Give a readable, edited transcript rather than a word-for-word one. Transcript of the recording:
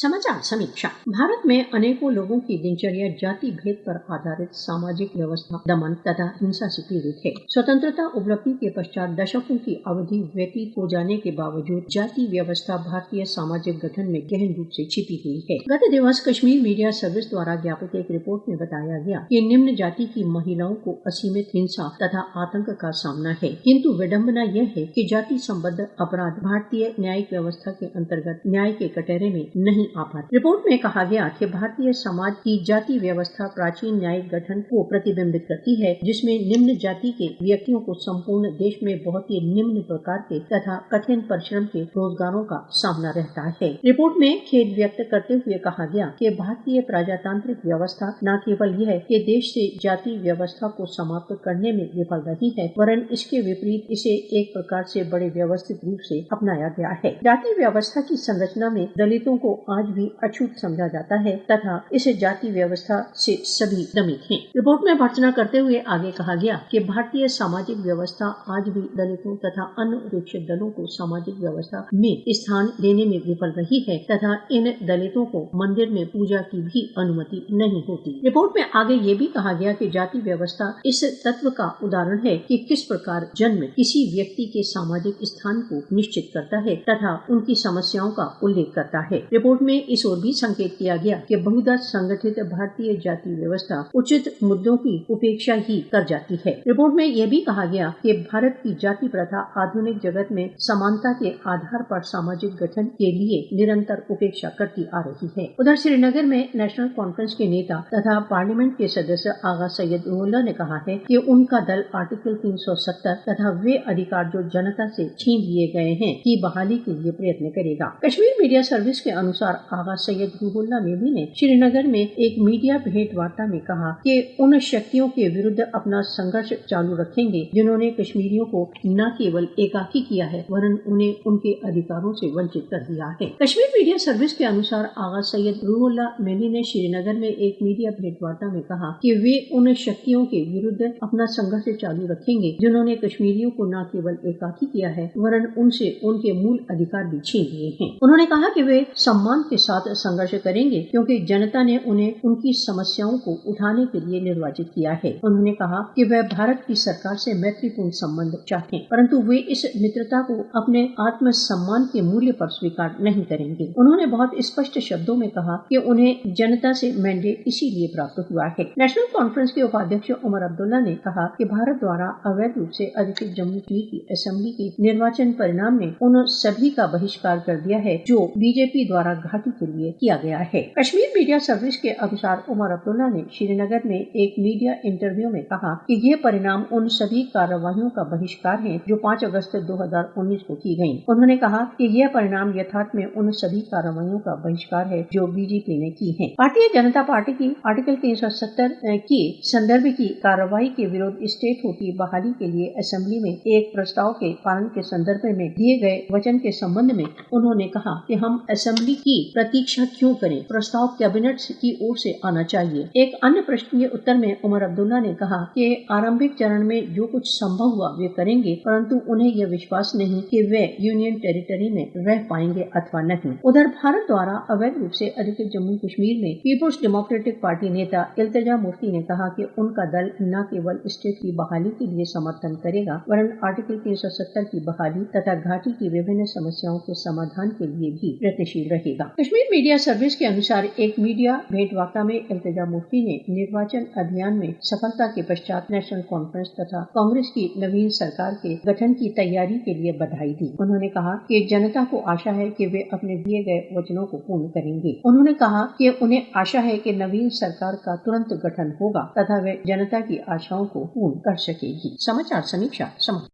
समाचार समीक्षा। भारत में अनेकों लोगों की दिनचर्या जाति भेद पर आधारित सामाजिक व्यवस्था, दमन तथा हिंसा से पीड़ित है। स्वतंत्रता उपलब्धि के पश्चात दशकों की अवधि व्यतीत हो जाने के बावजूद जाति व्यवस्था भारतीय सामाजिक गठन में गहन रूप से छिपी हुई है। गत दिवस कश्मीर मीडिया सर्विस द्वारा ज्ञापित एक रिपोर्ट में बताया गया कि निम्न जाति की महिलाओं को असीमित हिंसा तथा आतंक का सामना है, किंतु विडम्बना यह है कि जाति संबद्ध अपराध भारतीय न्यायिक व्यवस्था के अंतर्गत न्याय के कटहरे में नहीं आ पाते। रिपोर्ट में कहा गया कि भारतीय समाज की जाति व्यवस्था प्राचीन न्यायिक गठन को प्रतिबिंबित करती है, जिसमें निम्न जाति के व्यक्तियों को संपूर्ण देश में बहुत ही निम्न प्रकार के तथा कठिन परिश्रम के रोजगारों का सामना रहता है। रिपोर्ट में खेद व्यक्त करते हुए कहा गया कि भारतीय प्रजातांत्रिक व्यवस्था न केवल यह कि देश से जाति व्यवस्था को समाप्त करने में विफल रही है, वरन इसके विपरीत इसे एक प्रकार से बड़े व्यवस्थित रूप से अपनाया गया है। जाति व्यवस्था की संरचना में दलितों को आज भी अछूत समझा जाता है तथा इस जाति व्यवस्था से सभी दमित हैं। रिपोर्ट में भर्त्सना करते हुए आगे कहा गया कि भारतीय सामाजिक व्यवस्था आज भी दलितों तथा अन्य उपेक्षित दलों को सामाजिक व्यवस्था में स्थान देने में विफल रही है तथा इन दलितों को मंदिर में पूजा की भी अनुमति नहीं होती। रिपोर्ट में आगे ये भी कहा गया कि जाति व्यवस्था इस तत्व का उदाहरण है कि किस प्रकार जन्म किसी व्यक्ति के सामाजिक स्थान को निश्चित करता है तथा उनकी समस्याओं का उल्लेख करता है। रिपोर्ट में इस ओर भी संकेत किया गया कि बहुधा संगठित भारतीय जाति व्यवस्था उचित मुद्दों की उपेक्षा ही कर जाती है। रिपोर्ट में यह भी कहा गया कि भारत की जाति प्रथा आधुनिक जगत में समानता के आधार पर सामाजिक गठन के लिए निरंतर उपेक्षा करती आ रही है। उधर श्रीनगर में नेशनल कॉन्फ्रेंस के नेता तथा पार्लियामेंट के सदस्य आगा सैयद रुहुल्लाह ने कहा है कि उनका दल आर्टिकल 370 तथा वे अधिकार जो जनता से छीन लिए गए हैं की बहाली के लिए प्रयत्न करेगा। कश्मीर मीडिया सर्विस के अनुसार आगा सैयद रुहुल्लाह मेमी ने श्रीनगर में एक मीडिया भेंट वार्ता में कहा कि उन शक्तियों के विरुद्ध अपना संघर्ष चालू रखेंगे जिन्होंने कश्मीरियों को न केवल एकाकी किया है, वरन उन्हें उनके अधिकारों से वंचित कर दिया है। कश्मीर मीडिया सर्विस के अनुसार आगा सैयद रुहुल्लाह मेमी ने श्रीनगर में एक मीडिया भेंट वार्ता में कहा कि वे उन शक्तियों के विरुद्ध अपना संघर्ष चालू रखेंगे जिन्होंने कश्मीरियों को न केवल एकाकी किया है, वरन उनसे उनके मूल अधिकार भी छीन लिए हैं। उन्होंने कहा कि वे सम्मान के साथ संघर्ष करेंगे क्योंकि जनता ने उन्हें उनकी समस्याओं को उठाने के लिए निर्वाचित किया है। उन्होंने कहा कि वह भारत की सरकार से मैत्रीपूर्ण संबंध चाहते हैं, परंतु वे इस मित्रता को अपने आत्म सम्मान के मूल्य पर स्वीकार नहीं करेंगे। उन्होंने बहुत स्पष्ट शब्दों में कहा कि उन्हें जनता से मैंडेट इसीलिए प्राप्त हुआ है। नेशनल कॉन्फ्रेंस के उपाध्यक्ष उमर अब्दुल्ला ने कहा कि भारत द्वारा अवैध रूप से अधिकृत जम्मू कश्मीर की असेंबली के निर्वाचन परिणाम ने उन सभी का बहिष्कार कर दिया है जो बीजेपी द्वारा घाटी के लिए किया गया है। कश्मीर मीडिया सर्विस के अनुसार उमर अब्दुल्ला ने श्रीनगर में एक मीडिया इंटरव्यू में कहा कि ये परिणाम उन सभी कार्यवाहियों का बहिष्कार है जो 5 अगस्त 2019 को की गयी। उन्होंने कहा कि यह परिणाम यथार्थ में उन सभी कार्यवाहियों का बहिष्कार है जो बीजेपी ने की है। भारतीय जनता पार्टी की आर्टिकल 370 के संदर्भ की कार्यवाही के विरुद्ध स्टेट की बहाली के लिए असेंबली में एक प्रस्ताव के पालन के संदर्भ में दिए गए वचन के संबंध में उन्होंने कहा कि हम असेंबली की प्रतीक्षा क्यों करें, प्रस्ताव कैबिनेट की ओर से आना चाहिए। एक अन्य प्रश्न के उत्तर में उमर अब्दुल्ला ने कहा कि आरंभिक चरण में जो कुछ संभव हुआ वे करेंगे, परंतु उन्हें यह विश्वास नहीं कि वे यूनियन टेरिटरी में रह पाएंगे अथवा नहीं। उधर भारत द्वारा अवैध रूप से अधिकृत जम्मू कश्मीर में पीपुल्स डेमोक्रेटिक पार्टी नेता इल्तिजा मुफ्ती ने कहा कि उनका दल न केवल स्टेट की बहाली के लिए समर्थन करेगा, वरन आर्टिकल 370 की बहाली तथा घाटी की विभिन्न समस्याओं के समाधान के लिए भी प्रयत्नशील रहेगा। कश्मीर मीडिया सर्विस के अनुसार एक मीडिया भेंट वार्ता में इल्तिजा मुफ्ती ने निर्वाचन अभियान में सफलता के पश्चात नेशनल कॉन्फ्रेंस तथा कांग्रेस की नवीन सरकार के गठन की तैयारी के लिए बधाई दी। उन्होंने कहा कि जनता को आशा है कि वे अपने दिए गए वचनों को पूर्ण करेंगे। उन्होंने कहा कि उन्हें आशा है कि नवीन सरकार का तुरंत गठन होगा तथा वे जनता की आशाओं को पूर्ण कर सकेगी। समाचार समीक्षा समाप्त।